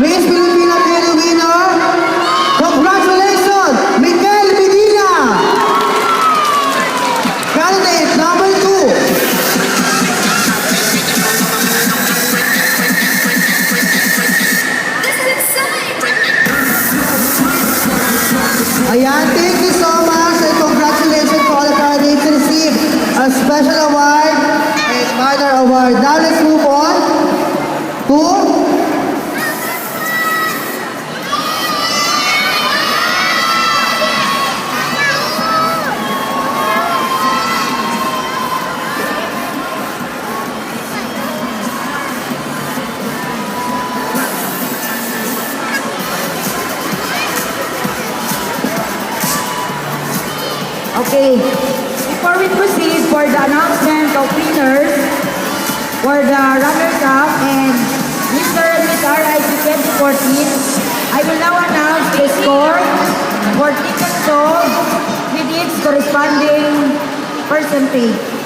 Miss Filipina Kelly winner, congratulations, Mikel Medina! Candidate number 2. Ayan, thank you so much and congratulations to all the candidates to receive a special award, a minor award. Now let's move on to Okay, before we proceed for the announcement of winners for the runners-up and Mr. and Miss RIC 2014, I will now announce the score for tickets sold with its corresponding percentage.